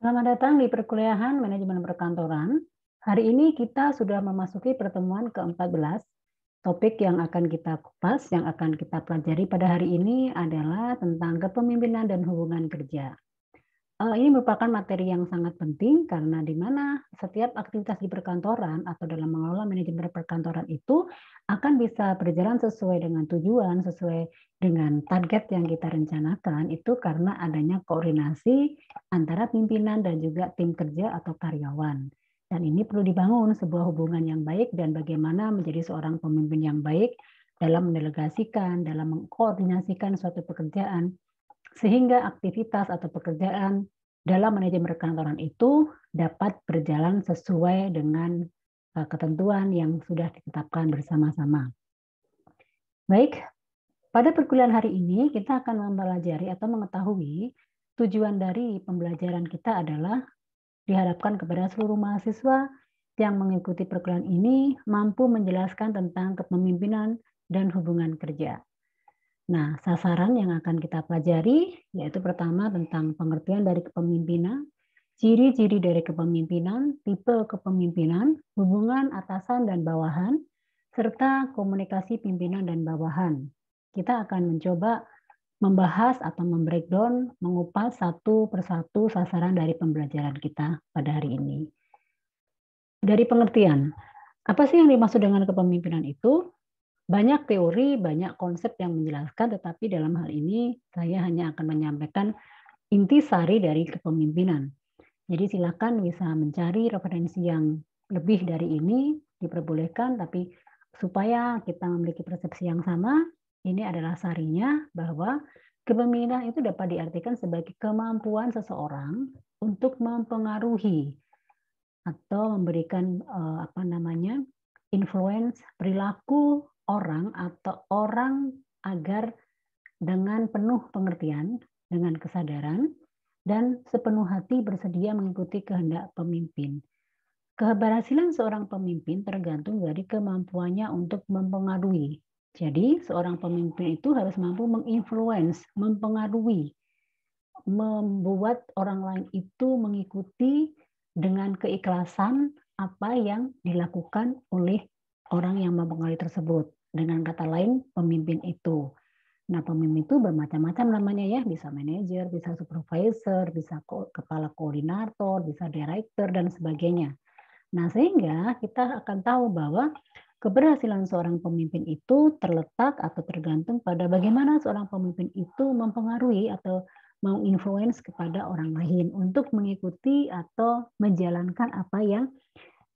Selamat datang di perkuliahan manajemen perkantoran. Hari ini kita sudah memasuki pertemuan ke-14. Topik yang akan kita kupas, yang akan kita pelajari pada hari ini adalah tentang kepemimpinan dan hubungan kerja. Ini merupakan materi yang sangat penting karena di mana setiap aktivitas di perkantoran atau dalam mengelola manajemen perkantoran itu akan bisa berjalan sesuai dengan tujuan, sesuai dengan target yang kita rencanakan itu karena adanya koordinasi antara pimpinan dan juga tim kerja atau karyawan. Dan ini perlu dibangun sebuah hubungan yang baik dan bagaimana menjadi seorang pemimpin yang baik dalam mendelegasikan, dalam mengkoordinasikan suatu pekerjaan sehingga aktivitas atau pekerjaan dalam manajemen perkantoran itu dapat berjalan sesuai dengan ketentuan yang sudah ditetapkan bersama-sama. Baik, pada perkuliahan hari ini kita akan mempelajari atau mengetahui tujuan dari pembelajaran kita adalah diharapkan kepada seluruh mahasiswa yang mengikuti perkuliahan ini mampu menjelaskan tentang kepemimpinan dan hubungan kerja. Nah, sasaran yang akan kita pelajari yaitu pertama tentang pengertian dari kepemimpinan, ciri-ciri dari kepemimpinan, tipe kepemimpinan, hubungan atasan dan bawahan, serta komunikasi pimpinan dan bawahan. Kita akan mencoba membahas atau membreakdown, mengupas satu persatu sasaran dari pembelajaran kita pada hari ini. Dari pengertian, apa sih yang dimaksud dengan kepemimpinan itu? Banyak teori, banyak konsep yang menjelaskan, tetapi dalam hal ini saya hanya akan menyampaikan intisari dari kepemimpinan. Jadi silakan bisa mencari referensi yang lebih dari ini, diperbolehkan, tapi supaya kita memiliki persepsi yang sama, ini adalah sarinya bahwa kepemimpinan itu dapat diartikan sebagai kemampuan seseorang untuk mempengaruhi atau memberikan influence perilaku orang atau orang agar dengan penuh pengertian, dengan kesadaran, dan sepenuh hati bersedia mengikuti kehendak pemimpin. Keberhasilan seorang pemimpin tergantung dari kemampuannya untuk mempengaruhi. Jadi, seorang pemimpin itu harus mampu menginfluence, mempengaruhi, membuat orang lain itu mengikuti dengan keikhlasan apa yang dilakukan oleh orang yang mempengaruhi tersebut. Dengan kata lain, pemimpin itu. Nah, pemimpin itu bermacam-macam namanya ya, bisa manajer, bisa supervisor, bisa kepala koordinator, bisa director, dan sebagainya. Nah, sehingga kita akan tahu bahwa keberhasilan seorang pemimpin itu terletak atau tergantung pada bagaimana seorang pemimpin itu mempengaruhi atau menginfluence kepada orang lain untuk mengikuti atau menjalankan apa yang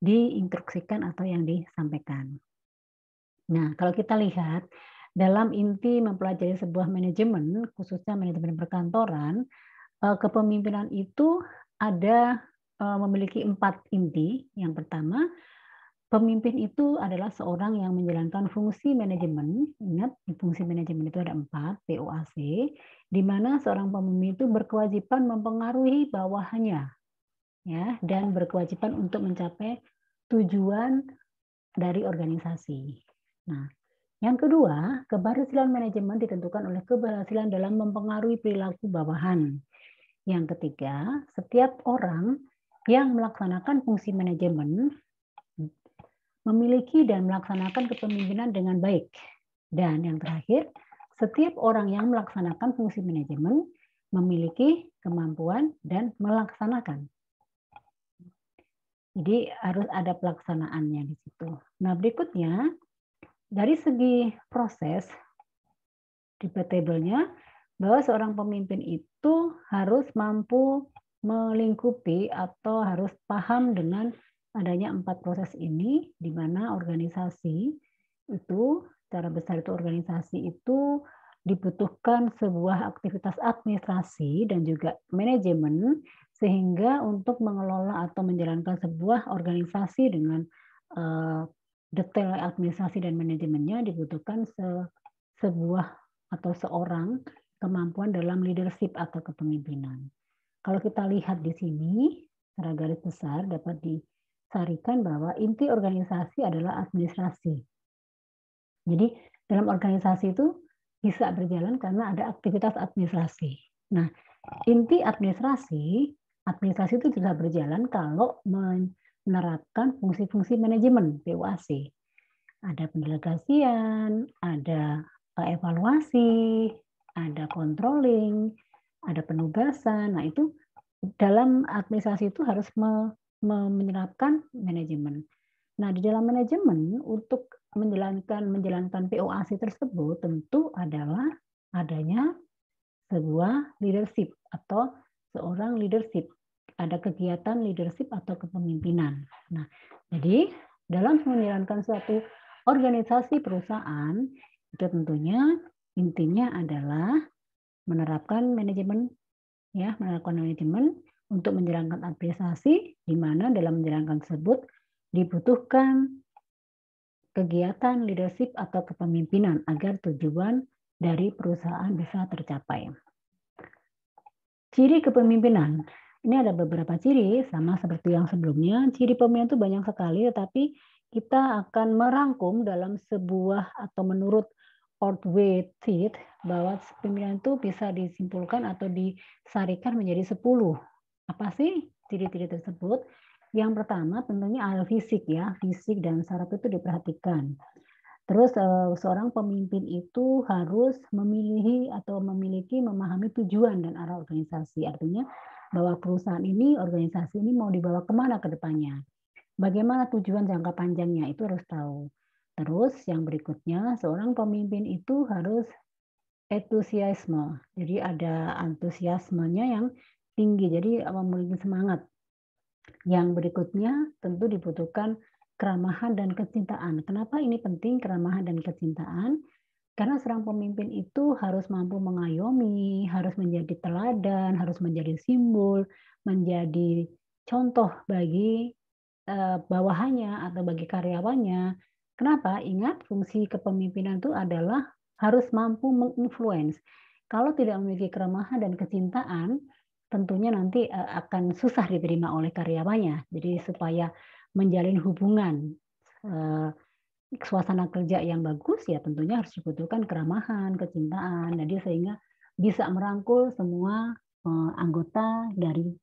diinstruksikan atau yang disampaikan. Nah, kalau kita lihat dalam inti mempelajari sebuah manajemen, khususnya manajemen perkantoran, kepemimpinan itu ada memiliki 4 inti. Yang pertama, pemimpin itu adalah seorang yang menjalankan fungsi manajemen. Ingat, fungsi manajemen itu ada 4, POAC, di mana seorang pemimpin itu berkewajiban mempengaruhi bawahannya, ya, dan berkewajiban untuk mencapai tujuan dari organisasi. Nah, yang kedua, keberhasilan manajemen ditentukan oleh keberhasilan dalam mempengaruhi perilaku bawahan. Yang ketiga, setiap orang yang melaksanakan fungsi manajemen memiliki dan melaksanakan kepemimpinan dengan baik. Dan yang terakhir, setiap orang yang melaksanakan fungsi manajemen memiliki kemampuan dan melaksanakan. Jadi harus ada pelaksanaannya di situ. Nah, berikutnya dari segi proses debatable-nya bahwa seorang pemimpin itu harus mampu melingkupi atau harus paham dengan adanya 4 proses ini, di mana organisasi itu, secara besar itu organisasi itu dibutuhkan sebuah aktivitas administrasi dan juga manajemen, sehingga untuk mengelola atau menjalankan sebuah organisasi dengan detail administrasi dan manajemennya dibutuhkan sebuah atau seorang kemampuan dalam leadership atau kepemimpinan. Kalau kita lihat di sini, secara garis besar dapat disarikan bahwa inti organisasi adalah administrasi. Jadi dalam organisasi itu bisa berjalan karena ada aktivitas administrasi. Nah, inti administrasi administrasi itu bisa berjalan kalau menerapkan fungsi-fungsi manajemen PUAC. Ada pendelegasian, ada evaluasi, ada controlling, ada penugasan. Nah, itu dalam administrasi itu harus menerapkan manajemen. Nah, di dalam manajemen untuk menjalankan POAC tersebut tentu adalah adanya sebuah leadership atau seorang leadership. Ada kegiatan leadership atau kepemimpinan. Nah, jadi dalam menjalankan suatu organisasi perusahaan itu tentunya intinya adalah menerapkan manajemen, ya, menerapkan manajemen untuk menjalankan administrasi, di mana dalam menjalankan tersebut dibutuhkan kegiatan leadership atau kepemimpinan agar tujuan dari perusahaan bisa tercapai. Ciri kepemimpinan. Ini ada beberapa ciri, sama seperti yang sebelumnya. Ciri pemimpinan itu banyak sekali, tetapi kita akan merangkum dalam sebuah atau menurut Ortway-Tit bahwa kepemimpinan itu bisa disimpulkan atau disarikan menjadi 10. Apa sih ciri-ciri tersebut? Yang pertama tentunya adalah fisik, ya, fisik dan saraf itu diperhatikan. Terus seorang pemimpin itu harus memilih atau memahami tujuan dan arah organisasi. Artinya bahwa perusahaan ini, organisasi ini mau dibawa kemana ke depannya. Bagaimana tujuan jangka panjangnya itu harus tahu. Terus yang berikutnya, seorang pemimpin itu harus entusiasme. Jadi ada antusiasmenya yang tinggi, jadi memiliki semangat. Yang berikutnya tentu dibutuhkan keramahan dan kecintaan. Kenapa ini penting, keramahan dan kecintaan? Karena seorang pemimpin itu harus mampu mengayomi, harus menjadi teladan, harus menjadi simbol, menjadi contoh bagi bawahannya atau bagi karyawannya. Kenapa? Ingat, fungsi kepemimpinan itu adalah harus mampu menginfluence. Kalau tidak memiliki keramahan dan kecintaan, tentunya nanti akan susah diterima oleh karyawannya. Jadi supaya menjalin hubungan suasana kerja yang bagus, ya tentunya harus dibutuhkan keramahan, kecintaan. Jadi sehingga bisa merangkul semua anggota dari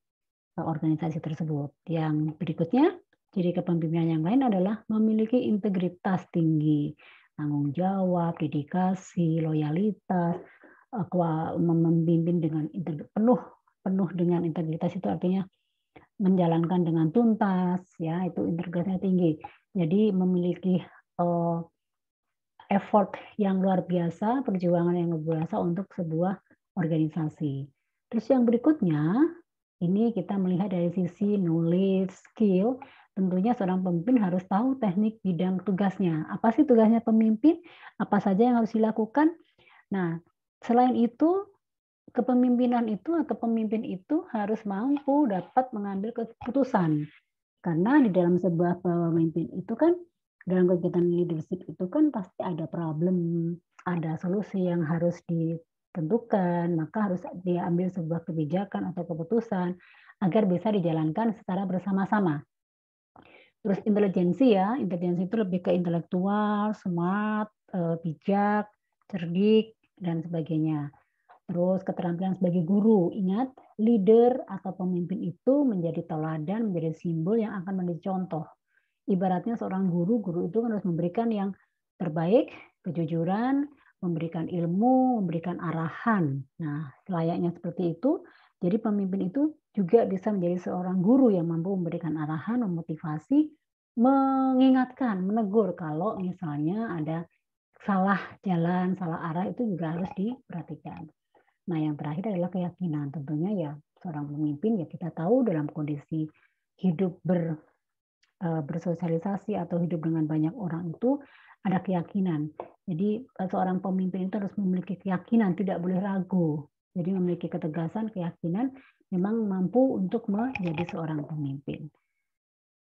organisasi tersebut. Yang berikutnya, ciri kepemimpinan yang lain adalah memiliki integritas tinggi, tanggung jawab, dedikasi, loyalitas, memimpin dengan penuh dengan integritas itu artinya menjalankan dengan tuntas, ya, itu integritasnya tinggi. Jadi memiliki effort yang luar biasa, perjuangan yang luar biasa untuk sebuah organisasi. Terus yang berikutnya, ini kita melihat dari sisi knowledge, skill, tentunya seorang pemimpin harus tahu teknik bidang tugasnya. Apa sih tugasnya pemimpin? Apa saja yang harus dilakukan? Nah, selain itu, kepemimpinan itu atau pemimpin itu harus mampu dapat mengambil keputusan. Karena di dalam sebuah pemimpin itu kan, dalam kegiatan leadership itu kan pasti ada problem, ada solusi yang harus ditentukan, maka harus diambil sebuah kebijakan atau keputusan agar bisa dijalankan secara bersama-sama. Terus intelijensi, ya, intelijensi itu lebih ke intelektual, smart, bijak, cerdik, dan sebagainya. Terus keterampilan sebagai guru. Ingat, leader atau pemimpin itu menjadi teladan, menjadi simbol yang akan menjadi contoh. Ibaratnya seorang guru itu harus memberikan yang terbaik, kejujuran, memberikan ilmu, memberikan arahan. Nah, layaknya seperti itu, jadi pemimpin itu juga bisa menjadi seorang guru yang mampu memberikan arahan, memotivasi, mengingatkan, menegur kalau misalnya ada salah jalan, salah arah itu juga harus diperhatikan. Nah, yang terakhir adalah keyakinan. Tentunya ya seorang pemimpin, ya kita tahu dalam kondisi hidup bersosialisasi atau hidup dengan banyak orang itu ada keyakinan. Jadi seorang pemimpin itu harus memiliki keyakinan, tidak boleh ragu. Jadi memiliki ketegasan, keyakinan, memang mampu untuk menjadi seorang pemimpin.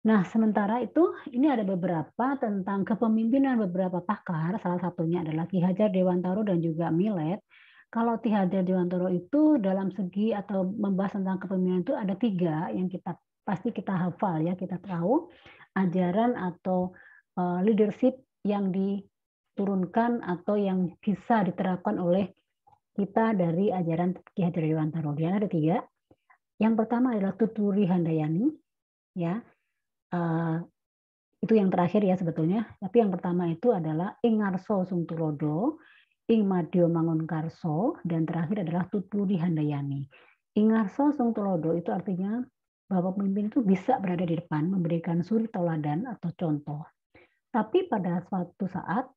Nah, sementara itu ini ada beberapa tentang kepemimpinan beberapa pakar, salah satunya adalah Ki Hajar Dewantara dan juga Millet. Kalau Ki Hajar Dewantara itu dalam segi atau membahas tentang kepemimpinan itu ada 3 yang pasti kita hafal, ya, kita tahu ajaran atau leadership yang diturunkan atau yang bisa diterapkan oleh kita dari ajaran Ki Hajar Dewantara. Dia ada 3. Yang pertama adalah Tuturi Handayani, ya. Itu yang terakhir ya sebetulnya. Tapi yang pertama itu adalah Ing Ngarso Sungtulodo, Ing Madyo Mangunkarso, dan terakhir adalah Tuturi Handayani. Ing Ngarso Sungtulodo itu artinya bahwa pemimpin itu bisa berada di depan, memberikan suri tauladan atau contoh. Tapi pada suatu saat,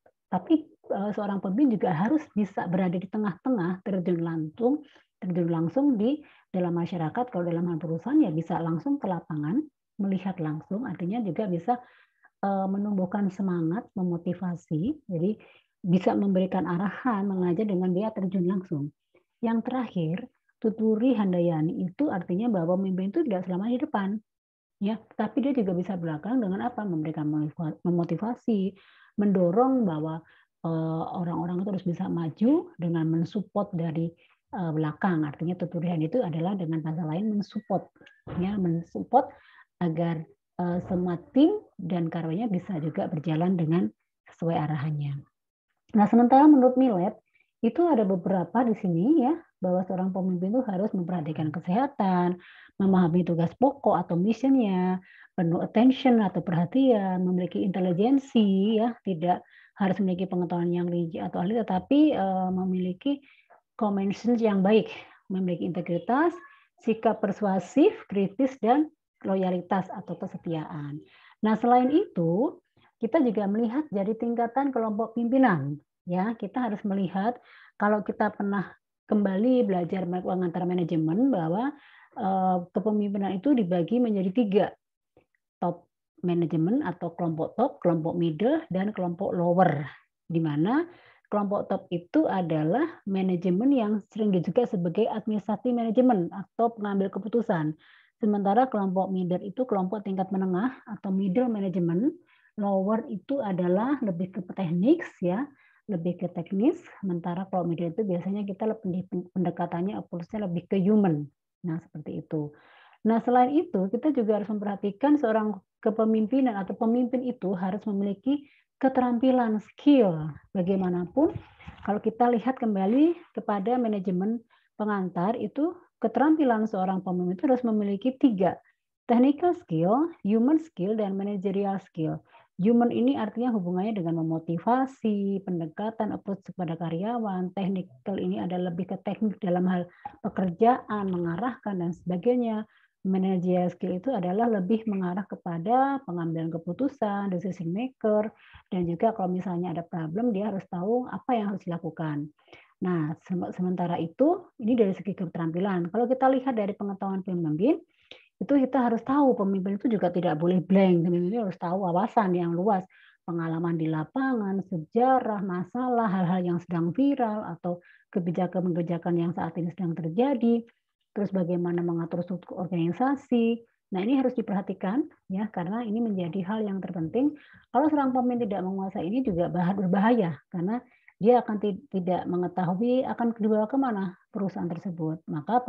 seorang pemimpin juga harus bisa berada di tengah-tengah, terjun langsung di dalam masyarakat. Kalau dalam hal perusahaan ya bisa langsung ke lapangan, melihat langsung, artinya juga bisa menumbuhkan semangat, memotivasi, jadi bisa memberikan arahan, mengajar dengan dia terjun langsung. Yang terakhir, Tuturi Handayani itu artinya bahwa pemimpin itu tidak selamanya di depan, ya, tapi dia juga bisa belakang dengan apa? Memberikan memotivasi, mendorong bahwa orang-orang itu harus bisa maju dengan mensupport dari belakang. Artinya tuturian itu adalah dengan bahasa lain mensupport, ya, mensupport agar semua tim dan karyanya bisa juga berjalan dengan sesuai arahannya. Nah, sementara menurut Milet itu ada beberapa di sini ya, bahwa seorang pemimpin itu harus memperhatikan kesehatan, memahami tugas pokok atau missionnya, penuh attention atau perhatian, memiliki intelijensi ya, tidak harus memiliki pengetahuan yang rinci atau ahli, tetapi memiliki common sense yang baik, memiliki integritas, sikap persuasif, kritis, dan loyalitas atau kesetiaan. Nah, selain itu, kita juga melihat dari tingkatan kelompok pimpinan. Ya, kita harus melihat kalau kita pernah kembali belajar pengantar manajemen bahwa kepemimpinan itu dibagi menjadi 3, top manajemen atau kelompok top, kelompok middle, dan kelompok lower. Di mana kelompok top itu adalah manajemen yang sering juga sebagai administratif manajemen atau pengambil keputusan. Sementara kelompok middle itu kelompok tingkat menengah atau middle management. Lower itu adalah lebih ke teknik ya, lebih ke teknis. Sementara kalau middle itu biasanya kita lebih pendekatannya approach-nya lebih ke human. Nah, seperti itu. Nah, selain itu kita juga harus memperhatikan seorang kepemimpinan atau pemimpin itu harus memiliki keterampilan, skill. Bagaimanapun kalau kita lihat kembali kepada manajemen pengantar itu keterampilan seorang pemimpin itu harus memiliki 3, technical skill, human skill, dan managerial skill. Human ini artinya hubungannya dengan memotivasi, pendekatan, approach kepada karyawan. Technical ini ada lebih ke teknik dalam hal pekerjaan, mengarahkan, dan sebagainya. Managerial skill itu adalah lebih mengarah kepada pengambilan keputusan, decision maker, dan juga kalau misalnya ada problem, dia harus tahu apa yang harus dilakukan. Nah, sementara itu, ini dari segi keterampilan. Kalau kita lihat dari pengetahuan pemimpin, itu kita harus tahu pemimpin itu juga tidak boleh blank, pemimpin harus tahu wawasan yang luas, pengalaman di lapangan, sejarah, masalah, hal-hal yang sedang viral, atau kebijakan-kebijakan yang saat ini sedang terjadi, terus bagaimana mengatur struktur organisasi. Nah, ini harus diperhatikan ya, karena ini menjadi hal yang terpenting. Kalau seorang pemimpin tidak menguasai ini juga berbahaya, karena dia akan tidak mengetahui akan dibawa kemana perusahaan tersebut. Maka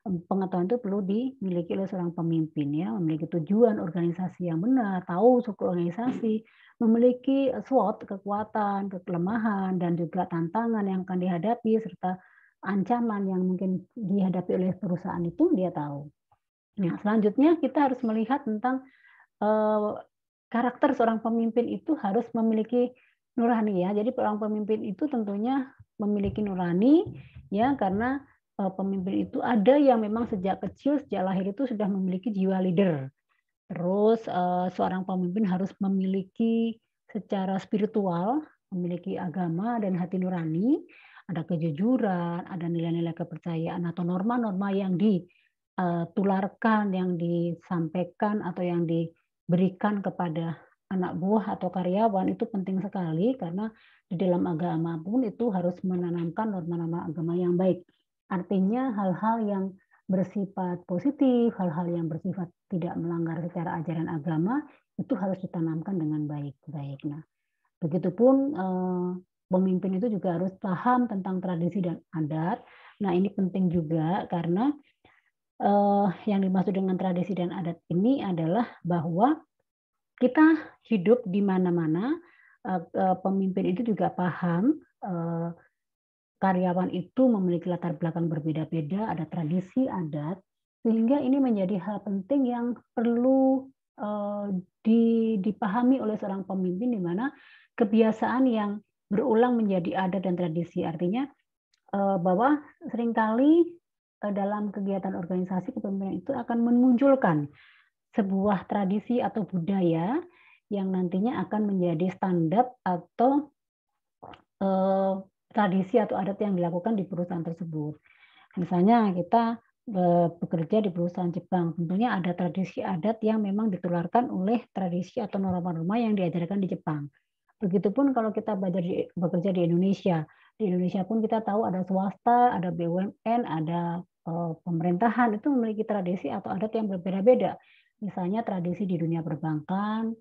pengetahuan itu perlu dimiliki oleh seorang pemimpin ya, memiliki tujuan organisasi yang benar, tahu struktur organisasi, memiliki SWOT, kekuatan, kelemahan, dan juga tantangan yang akan dihadapi serta ancaman yang mungkin dihadapi oleh perusahaan itu dia tahu. Nah, selanjutnya kita harus melihat tentang karakter seorang pemimpin itu harus memiliki nurani ya. Jadi seorang pemimpin itu tentunya memiliki nurani ya, karena pemimpin itu ada yang memang sejak kecil, sejak lahir itu sudah memiliki jiwa leader. Terus seorang pemimpin harus memiliki secara spiritual, memiliki agama dan hati nurani, ada kejujuran, ada nilai-nilai kepercayaan atau norma-norma yang ditularkan, yang disampaikan atau yang diberikan kepada anak buah atau karyawan itu penting sekali karena di dalam agama pun itu harus menanamkan norma-norma agama yang baik. Artinya hal-hal yang bersifat positif, hal-hal yang bersifat tidak melanggar secara ajaran agama itu harus ditanamkan dengan baik-baik. Nah, begitupun pemimpin itu juga harus paham tentang tradisi dan adat. Nah, ini penting juga karena yang dimaksud dengan tradisi dan adat ini adalah bahwa kita hidup di mana-mana, pemimpin itu juga paham karyawan itu memiliki latar belakang berbeda-beda, ada tradisi, adat, Sehingga ini menjadi hal penting yang perlu dipahami oleh seorang pemimpin, di mana kebiasaan yang berulang menjadi adat dan tradisi. Artinya bahwa seringkali dalam kegiatan organisasi kepemimpinan itu akan memunculkan sebuah tradisi atau budaya yang nantinya akan menjadi standar atau tradisi atau adat yang dilakukan di perusahaan tersebut. Misalnya kita bekerja di perusahaan Jepang, tentunya ada tradisi adat yang memang ditularkan oleh tradisi atau norma-norma yang diajarkan di Jepang. Begitupun kalau kita bekerja di Indonesia. Di Indonesia pun kita tahu ada swasta, ada BUMN, ada pemerintahan, itu memiliki tradisi atau adat yang berbeda-beda. Misalnya tradisi di dunia perbankan,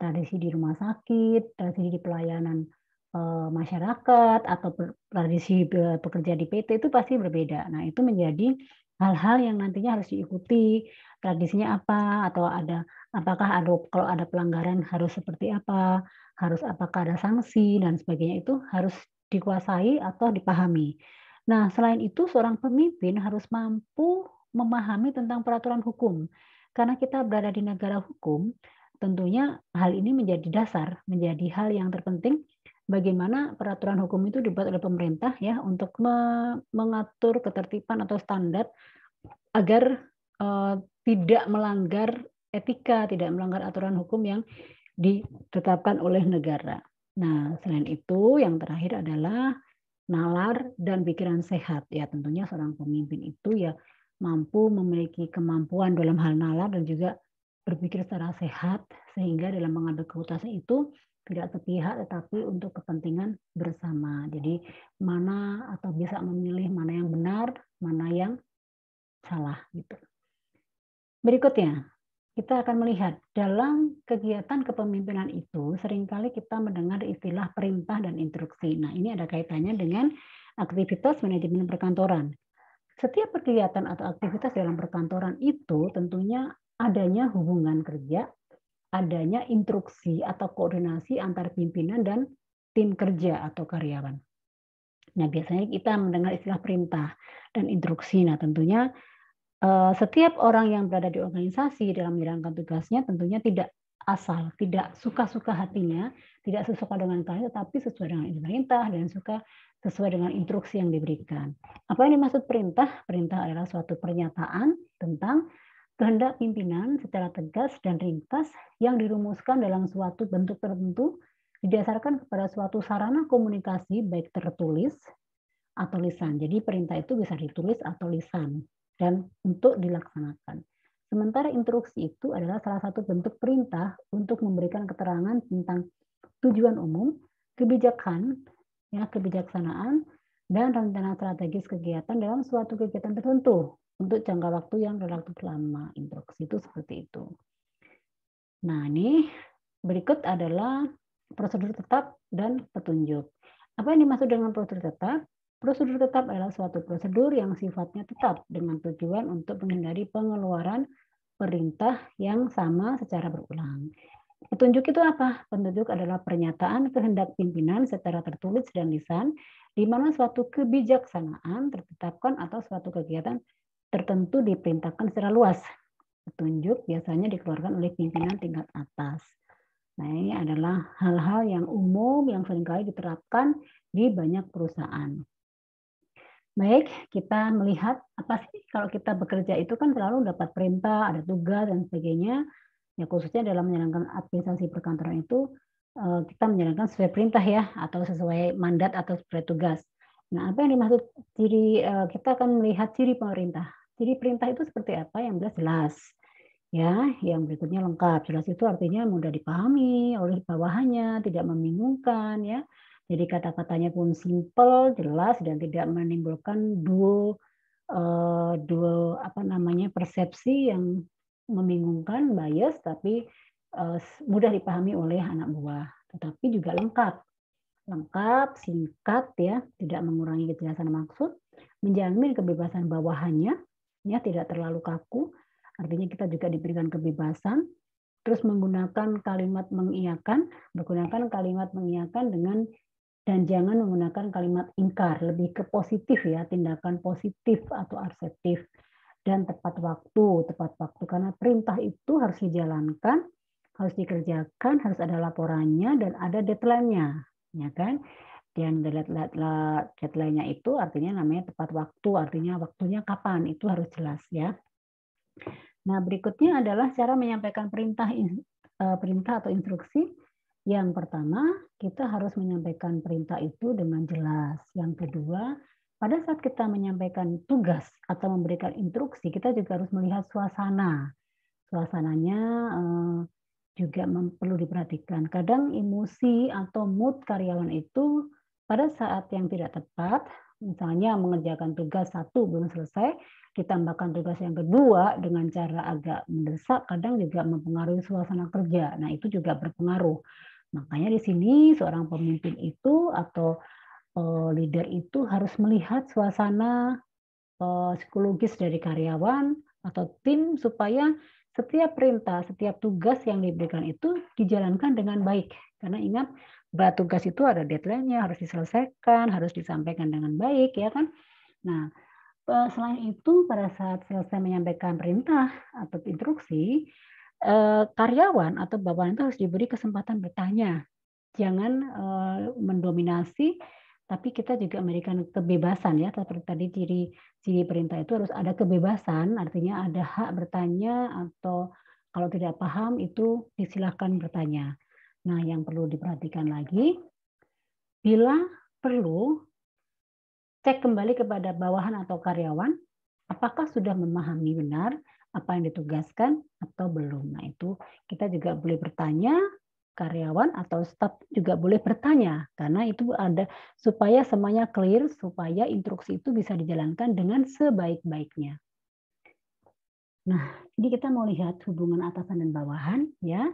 tradisi di rumah sakit, tradisi di pelayanan masyarakat, atau tradisi bekerja di PT itu pasti berbeda. Nah, itu menjadi hal-hal yang nantinya harus diikuti. Tradisinya apa, atau apakah kalau ada pelanggaran harus seperti apa, apakah ada sanksi dan sebagainya, itu harus dikuasai atau dipahami. Nah, selain itu seorang pemimpin harus mampu memahami tentang peraturan hukum. Karena kita berada di negara hukum, tentunya hal ini menjadi dasar, menjadi hal yang terpenting bagaimana peraturan hukum itu dibuat oleh pemerintah ya untuk mengatur ketertiban atau standar agar tidak melanggar etika, tidak melanggar aturan hukum yang ditetapkan oleh negara. Nah, selain itu yang terakhir adalah nalar dan pikiran sehat. Ya, tentunya seorang pemimpin itu ya mampu memiliki kemampuan dalam hal nalar dan juga berpikir secara sehat sehingga dalam mengambil keputusan itu tidak sepihak tetapi untuk kepentingan bersama. Jadi mana atau bisa memilih mana yang benar, mana yang salah gitu. Berikutnya, kita akan melihat dalam kegiatan kepemimpinan itu seringkali kita mendengar istilah perintah dan instruksi. Nah, ini ada kaitannya dengan aktivitas manajemen perkantoran. Setiap kegiatan atau aktivitas dalam perkantoran itu tentunya adanya hubungan kerja, adanya instruksi atau koordinasi antar pimpinan dan tim kerja atau karyawan. Nah, biasanya kita mendengar istilah perintah dan instruksi. Nah, tentunya setiap orang yang berada di organisasi dalam menjalankan tugasnya tentunya tidak asal, tidak suka-suka hatinya, tidak sesuka dengan kalian, tetapi sesuai dengan perintah dan sesuai dengan instruksi yang diberikan. Apa yang dimaksud perintah? Perintah adalah suatu pernyataan tentang kehendak pimpinan secara tegas dan ringkas yang dirumuskan dalam suatu bentuk tertentu didasarkan kepada suatu sarana komunikasi baik tertulis atau lisan. Jadi perintah itu bisa ditulis atau lisan dan untuk dilaksanakan. Sementara instruksi itu adalah salah satu bentuk perintah untuk memberikan keterangan tentang tujuan umum, kebijaksanaan, dan rencana strategis kegiatan dalam suatu kegiatan tertentu untuk jangka waktu yang relatif lama. Instruksi itu seperti itu. Nah, ini berikut adalah prosedur tetap dan petunjuk. Apa yang dimaksud dengan prosedur tetap? Prosedur tetap adalah suatu prosedur yang sifatnya tetap dengan tujuan untuk menghindari pengeluaran perintah yang sama secara berulang. Petunjuk itu apa? Petunjuk adalah pernyataan kehendak pimpinan secara tertulis dan lisan, di mana suatu kebijaksanaan tertetapkan atau suatu kegiatan tertentu diperintahkan secara luas. Petunjuk biasanya dikeluarkan oleh pimpinan tingkat atas. Nah, ini adalah hal-hal yang umum yang seringkali diterapkan di banyak perusahaan. Baik, kita melihat apa sih kalau kita bekerja itu kan selalu dapat perintah, ada tugas dan sebagainya. Ya khususnya dalam menjalankan administrasi perkantoran itu kita menjalankan sesuai perintah ya atau sesuai mandat atau sesuai tugas. Nah, apa yang dimaksud kita akan melihat ciri pemerintah. Ciri perintah itu seperti apa? Yang jelas. Ya, yang berikutnya lengkap. Jelas itu artinya mudah dipahami oleh bawahannya, tidak membingungkan ya. Jadi kata-katanya pun simple, jelas dan tidak menimbulkan duo persepsi yang membingungkan, bias, tapi mudah dipahami oleh anak buah. Tetapi juga lengkap, singkat ya, tidak mengurangi kejelasan maksud, menjamin kebebasan bawahannya, ya tidak terlalu kaku. Artinya kita juga diberikan kebebasan. Terus menggunakan kalimat mengiyakan dengan dan jangan menggunakan kalimat ingkar, lebih ke positif ya, tindakan positif atau asertif. dan tepat waktu. Tepat waktu karena perintah itu harus dijalankan, harus dikerjakan, harus ada laporannya dan ada deadline-nya, ya kan? Dan deadline-nya itu artinya namanya tepat waktu, artinya waktunya kapan, itu harus jelas ya. Nah, berikutnya adalah cara menyampaikan perintah atau instruksi. Yang pertama, kita harus menyampaikan perintah itu dengan jelas. Yang kedua, pada saat kita menyampaikan tugas atau memberikan instruksi, kita juga harus melihat suasana. Suasananya juga perlu diperhatikan. Kadang emosi atau mood karyawan itu pada saat yang tidak tepat, misalnya mengerjakan tugas satu belum selesai, ditambahkan tugas yang kedua dengan cara agak mendesak, kadang juga mempengaruhi suasana kerja. Nah, itu juga berpengaruh. Makanya di sini seorang pemimpin itu atau leader itu harus melihat suasana psikologis dari karyawan atau tim supaya setiap perintah, setiap tugas yang diberikan itu dijalankan dengan baik. Karena ingat, tugas itu ada deadline-nya, harus diselesaikan, harus disampaikan dengan baik, ya kan? Nah, selain itu pada saat selesai menyampaikan perintah atau instruksi, karyawan atau bawahan itu harus diberi kesempatan bertanya. Jangan mendominasi, tapi kita juga memberikan kebebasan ya, seperti tadi ciri perintah itu harus ada kebebasan, artinya ada hak bertanya atau kalau tidak paham itu disilahkan bertanya. Nah, yang perlu diperhatikan lagi, bila perlu cek kembali kepada bawahan atau karyawan, apakah sudah memahami benar apa yang ditugaskan atau belum. Nah, itu kita juga boleh bertanya, karyawan atau staf juga boleh bertanya, karena itu ada supaya semuanya clear, supaya instruksi itu bisa dijalankan dengan sebaik-baiknya. Nah, ini kita mau lihat hubungan atasan dan bawahan, ya.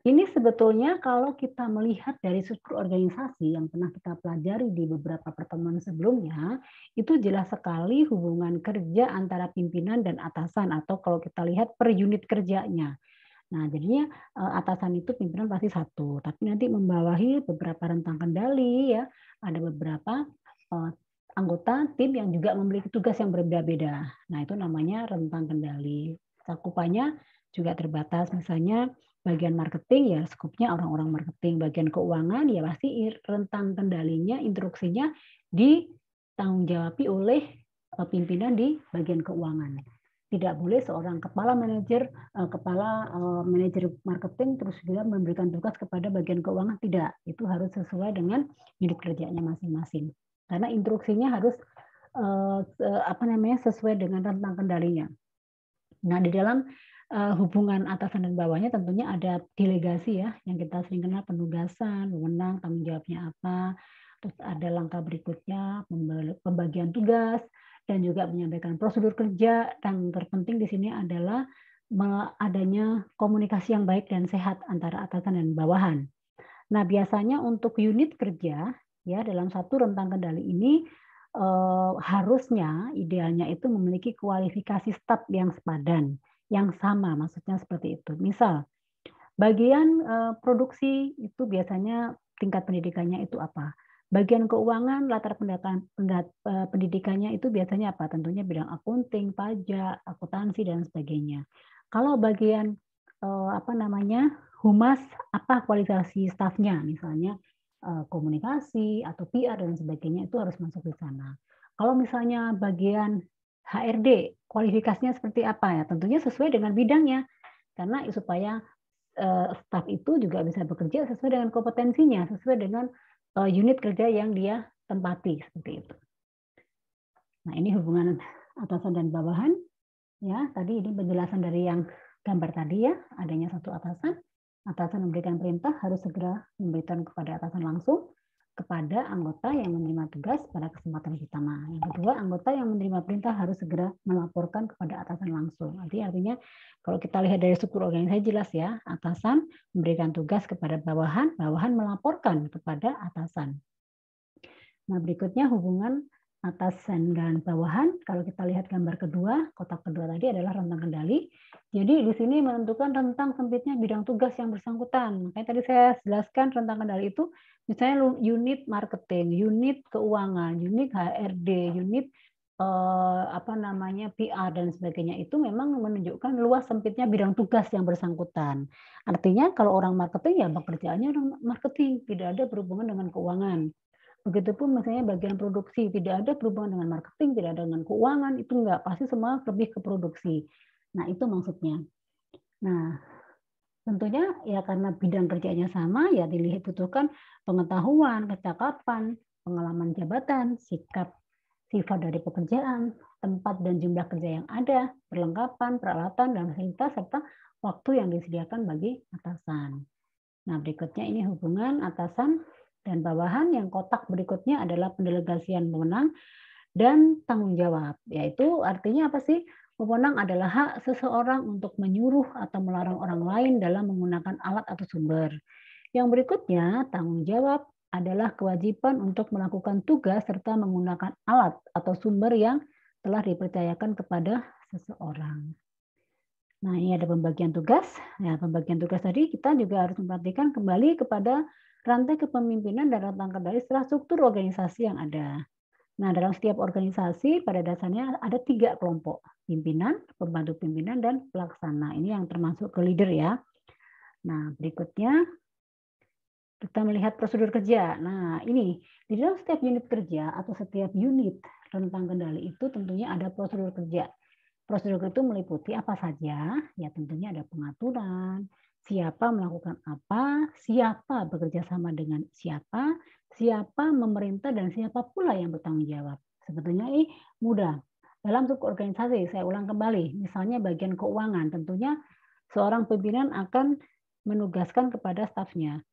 Ini sebetulnya kalau kita melihat dari struktur organisasi yang pernah kita pelajari di beberapa pertemuan sebelumnya, itu jelas sekali hubungan kerja antara pimpinan dan atasan atau kalau kita lihat per unit kerjanya. Nah, jadinya atasan itu pimpinan pasti satu, tapi nanti membawahi beberapa rentang kendali ya, ada beberapa anggota tim yang juga memiliki tugas yang berbeda-beda. Nah, itu namanya rentang kendali. Cakupannya juga terbatas, misalnya bagian marketing ya skupnya orang-orang marketing, bagian keuangan ya pasti rentang kendalinya, instruksinya ditanggung jawabi oleh pimpinan di bagian keuangan. Tidak boleh seorang kepala manajer marketing terus juga memberikan tugas kepada bagian keuangan, tidak. Itu harus sesuai dengan unit kerjanya masing-masing. Karena instruksinya harus sesuai dengan rentang kendalinya. Nah, di dalam hubungan atasan dan bawahnya tentunya ada delegasi ya, yang kita sering kenal penugasan, wewenang, tanggung jawabnya apa, terus ada langkah berikutnya pembagian tugas, dan juga menyampaikan prosedur kerja, dan terpenting di sini adalah adanya komunikasi yang baik dan sehat antara atasan dan bawahan. Nah, biasanya untuk unit kerja ya dalam satu rentang kendali ini harusnya idealnya itu memiliki kualifikasi staf yang sepadan, yang sama, maksudnya seperti itu. Misal, bagian produksi itu biasanya tingkat pendidikannya itu apa? Bagian keuangan latar pendidikannya itu biasanya apa? Tentunya bidang akunting, pajak, akuntansi dan sebagainya. Kalau bagian humas, apa kualifikasi stafnya? Misalnya komunikasi atau PR dan sebagainya itu harus masuk di sana. Kalau misalnya bagian HRD, kualifikasinya seperti apa ya? Tentunya sesuai dengan bidangnya, karena supaya staf itu juga bisa bekerja sesuai dengan kompetensinya, sesuai dengan unit kerja yang dia tempati, seperti itu. Nah, ini hubungan atasan dan bawahan. Ya, tadi ini penjelasan dari yang gambar tadi ya, adanya satu atasan memberikan perintah harus segera memberikan kepada atasan langsung kepada anggota yang menerima tugas pada kesempatan pertama. Yang kedua, anggota yang menerima perintah harus segera melaporkan kepada atasan langsung. Artinya kalau kita lihat dari struktur organisasi jelas ya, atasan memberikan tugas kepada bawahan, bawahan melaporkan kepada atasan. Nah, berikutnya hubungan atasan dan bawahan. Kalau kita lihat gambar kedua, kotak kedua tadi adalah rentang kendali. Jadi di sini menentukan rentang sempitnya bidang tugas yang bersangkutan. Makanya tadi saya jelaskan rentang kendali itu misalnya unit marketing, unit keuangan, unit HRD, unit PR dan sebagainya itu memang menunjukkan luas sempitnya bidang tugas yang bersangkutan. Artinya kalau orang marketing ya pekerjaannya orang marketing, tidak ada berhubungan dengan keuangan. Begitupun misalnya bagian produksi, tidak ada berhubungan dengan marketing, tidak ada dengan keuangan, itu enggak, pasti semua lebih ke produksi. Nah, itu maksudnya. Nah, tentunya ya karena bidang kerjanya sama, ya dibutuhkan pengetahuan, kecakapan, pengalaman jabatan, sifat dari pekerjaan, tempat dan jumlah kerja yang ada, perlengkapan, peralatan, dan fasilitas, serta waktu yang disediakan bagi atasan. Nah, berikutnya ini hubungan atasan dan bawahan. Yang kotak berikutnya adalah pendelegasian wewenang dan tanggung jawab. Yaitu artinya apa sih? Wewenang adalah hak seseorang untuk menyuruh atau melarang orang lain dalam menggunakan alat atau sumber. Yang berikutnya, tanggung jawab adalah kewajiban untuk melakukan tugas serta menggunakan alat atau sumber yang telah dipercayakan kepada seseorang. Nah, ini ada pembagian tugas. Nah, pembagian tugas tadi kita juga harus memperhatikan kembali kepada rantai kepemimpinan dan rentang kendali setelah struktur organisasi yang ada. Nah, dalam setiap organisasi pada dasarnya ada 3 kelompok, pimpinan, pembantu pimpinan, dan pelaksana. Ini yang termasuk ke leader ya. Nah, berikutnya kita melihat prosedur kerja. Nah, ini di dalam setiap unit kerja atau setiap unit rentang kendali itu tentunya ada prosedur kerja. Prosedur itu meliputi apa saja? Ya, tentunya ada pengaturan, siapa melakukan apa, siapa bekerja sama dengan siapa, siapa memerintah, dan siapa pula yang bertanggung jawab. Sebetulnya ini mudah. Dalam suku organisasi, saya ulang kembali, misalnya bagian keuangan, tentunya seorang pimpinan akan menugaskan kepada stafnya.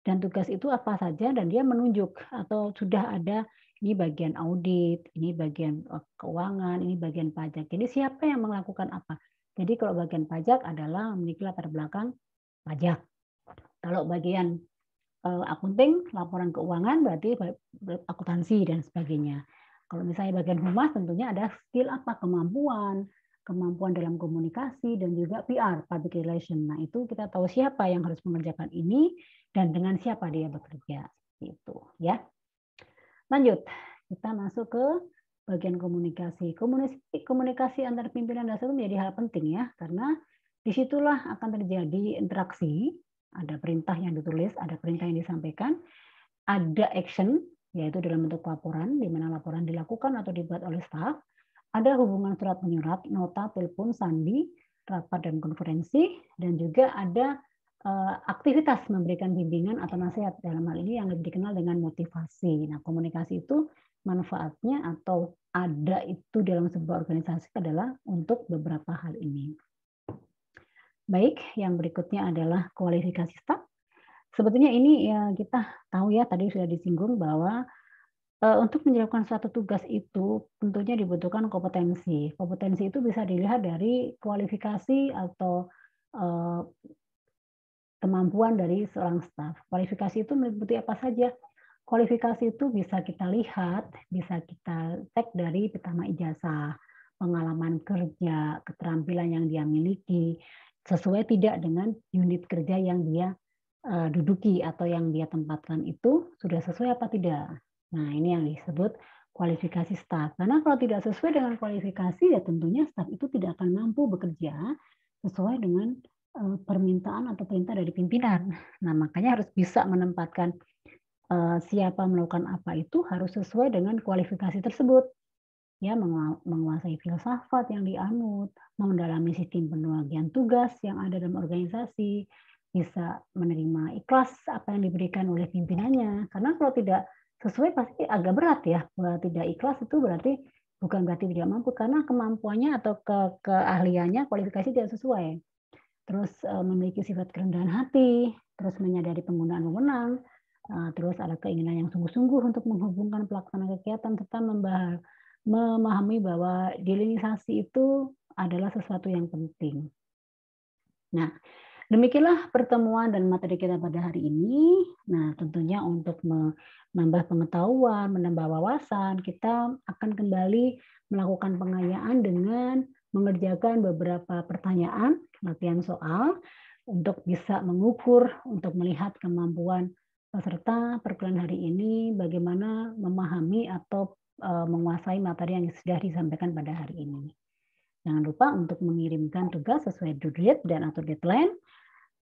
Dan tugas itu apa saja dan dia menunjuk atau sudah ada ini bagian audit, ini bagian keuangan, ini bagian pajak. Jadi siapa yang melakukan apa? Jadi kalau bagian pajak adalah memiliki latar belakang pajak. Kalau bagian akunting, laporan keuangan berarti akuntansi dan sebagainya. Kalau misalnya bagian humas tentunya ada skill apa, kemampuan dalam komunikasi dan juga PR, public relation. Nah, itu kita tahu siapa yang harus mengerjakan ini dan dengan siapa dia bekerja. Itu ya. Lanjut, kita masuk ke bagian komunikasi. Komunikasi antar pimpinan dan staff menjadi hal penting ya, karena disitulah akan terjadi interaksi, ada perintah yang ditulis, ada perintah yang disampaikan, ada action, yaitu dalam bentuk laporan, di mana laporan dilakukan atau dibuat oleh staf, ada hubungan surat menyurat, nota, telepon, sandi, rapat dan konferensi, dan juga ada aktivitas memberikan bimbingan atau nasihat, dalam hal ini yang lebih dikenal dengan motivasi. Nah, komunikasi itu manfaatnya atau ada itu dalam sebuah organisasi adalah untuk beberapa hal ini. Baik, yang berikutnya adalah kualifikasi staf. Sebetulnya ini ya kita tahu ya, tadi sudah disinggung bahwa untuk menjalankan suatu tugas itu tentunya dibutuhkan kompetensi. Kompetensi itu bisa dilihat dari kualifikasi atau kemampuan dari seorang staf. Kualifikasi itu meliputi apa saja? Kualifikasi itu bisa kita lihat, bisa kita cek dari pertama ijazah, pengalaman kerja, keterampilan yang dia miliki, sesuai tidak dengan unit kerja yang dia duduki atau yang dia tempatkan itu sudah sesuai apa tidak. Nah, ini yang disebut kualifikasi staf. Karena kalau tidak sesuai dengan kualifikasi, ya tentunya staf itu tidak akan mampu bekerja sesuai dengan permintaan atau perintah dari pimpinan. Nah, makanya harus bisa menempatkan siapa melakukan apa itu harus sesuai dengan kualifikasi tersebut. Ya, menguasai filsafat yang dianut, mendalami sistem pembagian tugas yang ada dalam organisasi, bisa menerima ikhlas apa yang diberikan oleh pimpinannya. Karena kalau tidak sesuai pasti agak berat ya. Tidak ikhlas itu berarti bukan berarti tidak mampu, karena kemampuannya atau keahliannya, kualifikasi tidak sesuai. Terus memiliki sifat kerendahan hati, terus menyadari penggunaan wewenang, terus ada keinginan yang sungguh-sungguh untuk menghubungkan pelaksanaan kegiatan, serta memahami bahwa delinisasi itu adalah sesuatu yang penting. Nah, demikianlah pertemuan dan materi kita pada hari ini. Nah, tentunya untuk menambah pengetahuan, menambah wawasan, kita akan kembali melakukan pengayaan dengan mengerjakan beberapa pertanyaan, latihan soal, untuk bisa mengukur, untuk melihat kemampuan peserta perkuliahan hari ini, bagaimana memahami atau menguasai materi yang sudah disampaikan pada hari ini. Jangan lupa untuk mengirimkan tugas sesuai due date dan atau deadline.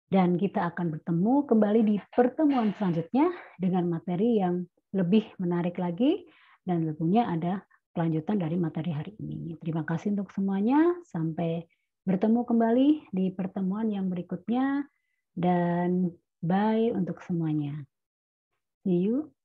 Dan kita akan bertemu kembali di pertemuan selanjutnya dengan materi yang lebih menarik lagi dan tentunya ada kelanjutan dari materi hari ini. Terima kasih untuk semuanya. Sampai bertemu kembali di pertemuan yang berikutnya dan bye untuk semuanya. See you.